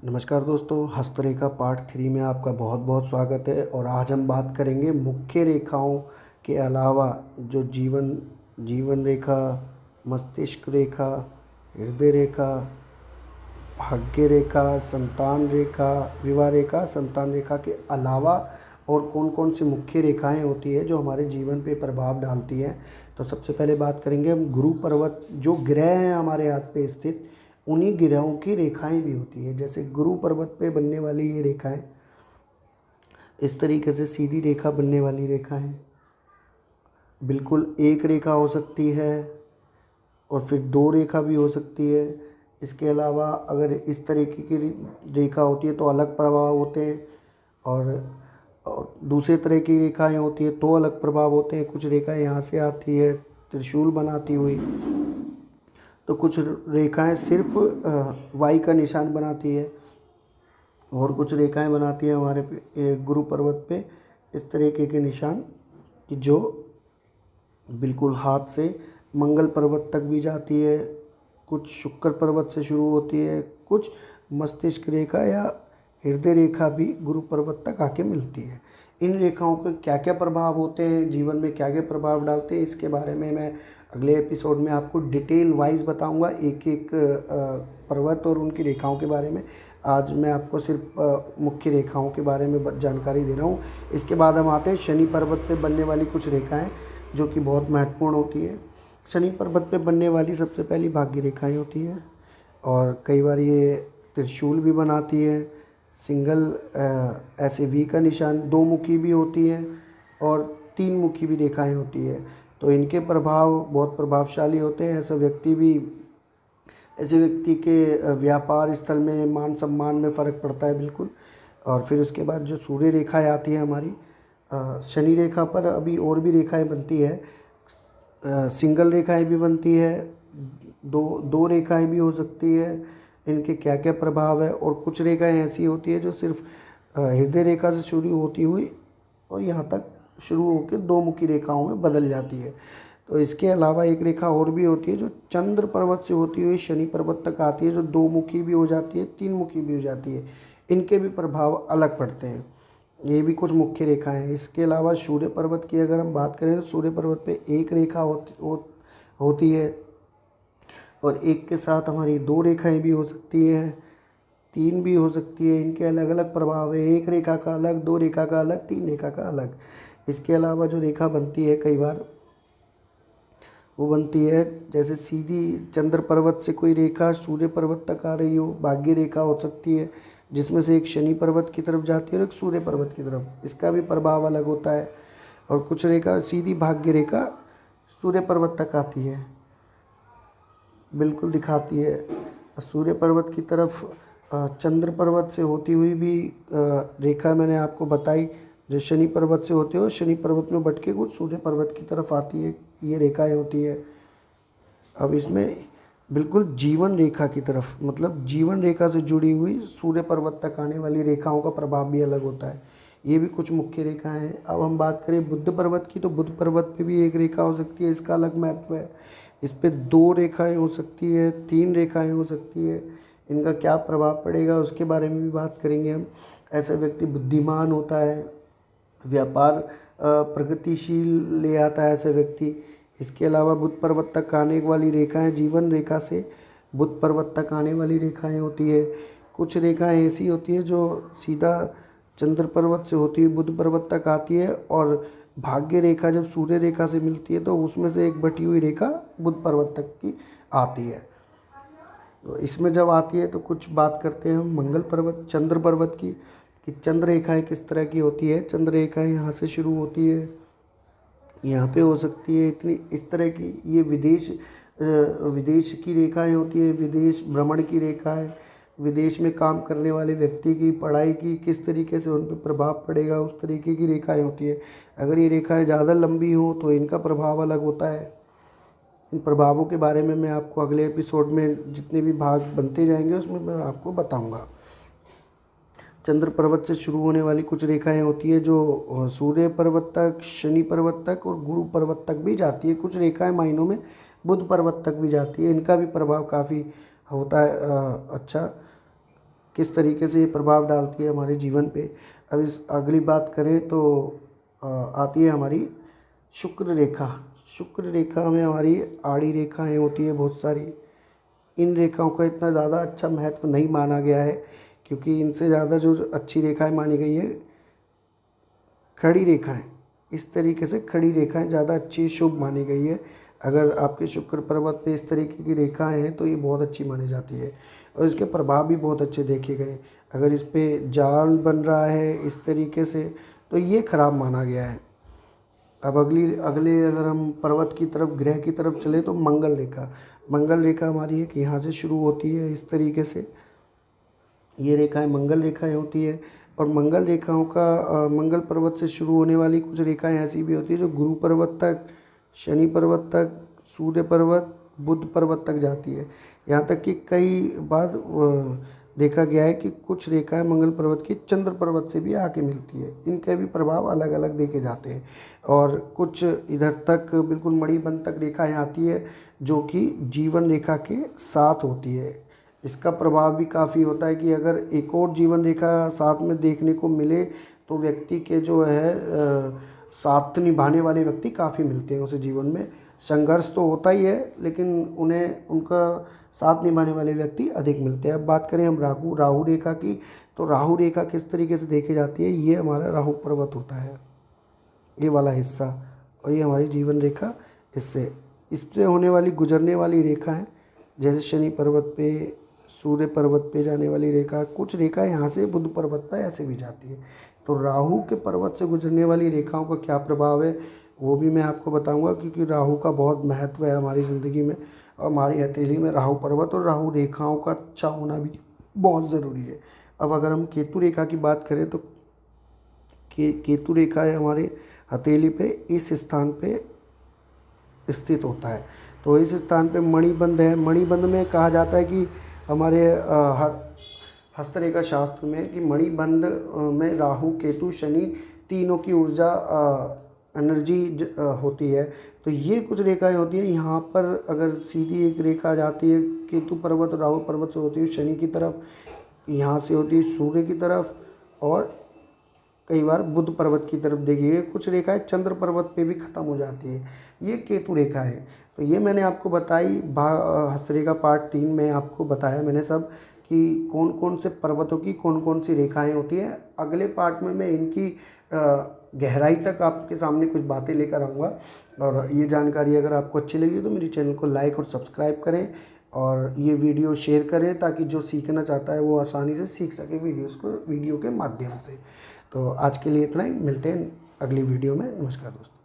नमस्कार दोस्तों, हस्तरेखा पार्ट 3 में आपका बहुत बहुत स्वागत है। और आज हम बात करेंगे मुख्य रेखाओं के अलावा जो जीवन जीवन रेखा, मस्तिष्क रेखा, हृदय रेखा, भाग्य रेखा, संतान रेखा, विवाह रेखा, संतान रेखा के अलावा और कौन कौन सी मुख्य रेखाएं होती है जो हमारे जीवन पे प्रभाव डालती हैं। तो सबसे पहले बात करेंगे हम गुरु पर्वत। जो ग्रह हैं हमारे हाथ पे स्थित, उन्हीं ग्रहों की रेखाएं भी होती है। जैसे गुरु पर्वत पे बनने वाली ये रेखाएं इस तरीके से सीधी रेखा बनने वाली रेखाएं बिल्कुल एक रेखा हो सकती है और फिर दो रेखा भी हो सकती है। इसके अलावा अगर इस तरीके की रेखा होती है तो अलग प्रभाव होते हैं, और दूसरे तरह की रेखाएं होती है तो अलग प्रभाव होते हैं। कुछ रेखाएं यहाँ से आती है त्रिशूल बनाती हुई, तो कुछ रेखाएं सिर्फ वाई का निशान बनाती है, और कुछ रेखाएं बनाती है हमारे गुरु पर्वत पे इस तरीके के निशान कि जो बिल्कुल हाथ से मंगल पर्वत तक भी जाती है। कुछ शुक्र पर्वत से शुरू होती है, कुछ मस्तिष्क रेखा या हृदय रेखा भी गुरु पर्वत तक आके मिलती है। इन रेखाओं के क्या क्या प्रभाव होते हैं, जीवन में क्या क्या प्रभाव डालते हैं, इसके बारे में मैं अगले एपिसोड में आपको डिटेल वाइज बताऊंगा, एक एक पर्वत और उनकी रेखाओं के बारे में। आज मैं आपको सिर्फ मुख्य रेखाओं के बारे में जानकारी दे रहा हूँ। इसके बाद हम आते हैं शनि पर्वत पे बनने वाली कुछ रेखाएं जो कि बहुत महत्वपूर्ण होती है। शनि पर्वत पे बनने वाली सबसे पहली भाग्य रेखाएं होती है, और कई बार ये त्रिशूल भी बनाती है। सिंगल ऐसे वी का निशान, दो मुखी भी होती है और तीन मुखी भी रेखाएं होती है। तो इनके प्रभाव बहुत प्रभावशाली होते हैं। ऐसे व्यक्ति के व्यापार स्थल में, मान सम्मान में फ़र्क पड़ता है बिल्कुल। और फिर उसके बाद जो सूर्य रेखाएं आती है हमारी, शनि रेखा पर अभी और भी रेखाएं बनती है। सिंगल रेखाएं भी बनती है, दो दो रेखाएं भी हो सकती है। इनके क्या क्या प्रभाव है, और कुछ रेखाएं ऐसी होती है जो सिर्फ हृदय रेखा से शुरू होती हुई और यहाँ तक शुरू होकर दो मुखी रेखाओं में बदल जाती है। तो इसके अलावा एक रेखा और भी होती है जो चंद्र पर्वत से होती हुई शनि पर्वत तक आती है, जो दो मुखी भी हो जाती है, तीन मुखी भी हो जाती है। इनके भी प्रभाव अलग पड़ते हैं। ये भी कुछ मुख्य रेखाएं हैं। इसके अलावा सूर्य पर्वत की अगर हम बात करें तो सूर्य पर्वत पे एक रेखा होती है, और एक के साथ हमारी दो रेखाएं भी हो सकती हैं, तीन भी हो सकती है। इनके अलग अलग प्रभाव है, एक रेखा का अलग, दो रेखा का अलग, तीन रेखा का अलग। इसके अलावा जो रेखा बनती है कई बार वो बनती है जैसे सीधी चंद्र पर्वत से कोई रेखा सूर्य पर्वत तक आ रही हो, भाग्य रेखा हो सकती है जिसमें से एक शनि पर्वत की तरफ जाती है और एक सूर्य पर्वत की तरफ, इसका भी प्रभाव अलग होता है। और कुछ रेखा सीधी भाग्य रेखा सूर्य पर्वत तक आती है, बिल्कुल दिखाती है। सूर्य पर्वत की तरफ चंद्र पर्वत से होती हुई भी रेखा मैंने आपको बताई जो शनि पर्वत से होती है, और शनि पर्वत में भटके कुछ सूर्य पर्वत की तरफ आती है, ये रेखाएं होती है। अब इसमें बिल्कुल जीवन रेखा की तरफ, मतलब जीवन रेखा से जुड़ी हुई सूर्य पर्वत तक आने वाली रेखाओं का प्रभाव भी अलग होता है। ये भी कुछ मुख्य रेखाएं हैं। अब हम बात करें बुध पर्वत की, तो बुध पर्वत पे भी एक रेखा हो सकती है, इसका अलग महत्व है। इस पे दो रेखाएं हो सकती है, तीन रेखाएं हो सकती है। इनका क्या प्रभाव पड़ेगा उसके बारे में भी बात करेंगे हम। ऐसा व्यक्ति बुद्धिमान होता है, व्यापार प्रगतिशील ले आता है ऐसे व्यक्ति। इसके अलावा बुध पर्वत तक आने वाली रेखाएं, जीवन रेखा से बुध पर्वत तक आने वाली रेखाएं होती है। कुछ रेखाएं ऐसी होती है जो सीधा चंद्र पर्वत से होती हुई बुध पर्वत तक आती है, और भाग्य रेखा जब सूर्य रेखा से मिलती है तो उसमें से एक बटी हुई रेखा बुध पर्वत तक की आती है। तो इसमें जब आती है तो कुछ बात करते हैं हम मंगल पर्वत, चंद्र पर्वत की, कि चंद्र रेखाएं किस तरह की होती है। चंद्र रेखाएं यहाँ से शुरू होती है, यहाँ पे हो सकती है इतनी इस तरह की। ये विदेश की रेखाएं होती है, विदेश भ्रमण की रेखा है। विदेश में काम करने वाले व्यक्ति की पढ़ाई की किस तरीके से उन पर प्रभाव पड़ेगा, उस तरीके की रेखाएं होती है। अगर ये रेखाएं ज़्यादा लंबी हो तो इनका प्रभाव अलग होता है। इन प्रभावों के बारे में मैं आपको अगले एपिसोड में जितने भी भाग बनते जाएंगे उसमें मैं आपको बताऊंगा। चंद्र पर्वत से शुरू होने वाली कुछ रेखाएं होती है जो सूर्य पर्वत तक, शनि पर्वत तक और गुरु पर्वत तक भी जाती है। कुछ रेखाएं मायनों में बुध पर्वत तक भी जाती है, इनका भी प्रभाव काफ़ी होता है अच्छा। किस तरीके से ये प्रभाव डालती है हमारे जीवन पे। अब इस अगली बात करें तो आती है हमारी शुक्र रेखा। शुक्र रेखा में हमारी आड़ी रेखाएं होती है बहुत सारी। इन रेखाओं का इतना ज़्यादा अच्छा महत्व नहीं माना गया है, क्योंकि इनसे ज़्यादा जो अच्छी रेखाएं मानी गई है खड़ी रेखाएं। इस तरीके से खड़ी रेखाएं ज़्यादा अच्छी शुभ मानी गई है। अगर आपके शुक्र पर्वत पे इस तरीके की रेखाएं हैं तो ये बहुत अच्छी मानी जाती है और इसके प्रभाव भी बहुत अच्छे देखे गए। अगर इस पे जाल बन रहा है इस तरीके से तो ये खराब माना गया है। अब अगले अगर हम पर्वत की तरफ, ग्रह की तरफ चले तो मंगल रेखा। मंगल रेखा हमारी एक यहाँ से शुरू होती है इस तरीके से, ये रेखाएं मंगल रेखाएं होती है। और मंगल रेखाओं का मंगल पर्वत से शुरू होने वाली कुछ रेखाएं ऐसी भी होती है जो गुरु पर्वत तक, शनि पर्वत तक, सूर्य पर्वत, बुध पर्वत तक जाती है। यहाँ तक कि कई बार देखा गया है कि कुछ रेखाएं मंगल पर्वत की चंद्र पर्वत से भी आके मिलती है। इनके भी प्रभाव अलग अलग देखे जाते हैं। और कुछ इधर तक बिल्कुल मणिबंध तक रेखाएं आती है जो कि जीवन रेखा के साथ होती है। इसका प्रभाव भी काफ़ी होता है कि अगर एक और जीवन रेखा साथ में देखने को मिले तो व्यक्ति के जो है साथ निभाने वाले व्यक्ति काफ़ी मिलते हैं उसे जीवन में। संघर्ष तो होता ही है लेकिन उन्हें उनका साथ निभाने वाले व्यक्ति अधिक मिलते हैं। अब बात करें हम राहु रेखा की, तो राहु रेखा किस तरीके से देखी जाती है। ये हमारा राहु पर्वत होता है, ये वाला हिस्सा, और ये हमारी जीवन रेखा। इससे होने वाली गुजरने वाली रेखा है, जैसे शनि पर्वत पे, सूर्य पर्वत पे जाने वाली रेखा। कुछ रेखा यहाँ से बुध पर्वत पर ऐसे भी जाती है। तो राहु के पर्वत से गुजरने वाली रेखाओं का क्या प्रभाव है वो भी मैं आपको बताऊंगा, क्योंकि राहु का बहुत महत्व है हमारी ज़िंदगी में। और हमारी हथेली में राहु पर्वत और राहु रेखाओं का अच्छा होना भी बहुत ज़रूरी है। अब अगर हम केतु रेखा की बात करें तो केतु रेखा है हमारे हथेली पे, इस स्थान पे स्थित होता है। तो इस स्थान पे मणिबंध है। मणिबंध में कहा जाता है कि हमारे हस्तरेखा शास्त्र में कि मणिबंध में राहु, केतु, शनि तीनों की ऊर्जा एनर्जी होती है। तो ये कुछ रेखाएं होती हैं। यहाँ पर अगर सीधी एक रेखा जाती है केतु पर्वत और राहु पर्वत से होती है शनि की तरफ, यहाँ से होती है सूर्य की तरफ, और कई बार बुध पर्वत की तरफ देखिए। कुछ रेखाएं चंद्र पर्वत पे भी ख़त्म हो जाती है। ये केतु रेखा है। तो ये मैंने आपको बताई हस्तरेखा पार्ट 3 में आपको बताया मैंने सब कि कौन कौन से पर्वतों की कौन कौन सी रेखाएं होती हैं। अगले पार्ट में मैं इनकी गहराई तक आपके सामने कुछ बातें लेकर आऊँगा। और ये जानकारी अगर आपको अच्छी लगी तो मेरे चैनल को लाइक और सब्सक्राइब करें और ये वीडियो शेयर करें, ताकि जो सीखना चाहता है वो आसानी से सीख सके वीडियो के माध्यम से। तो आज के लिए इतना ही, मिलते हैं अगली वीडियो में। नमस्कार दोस्तों।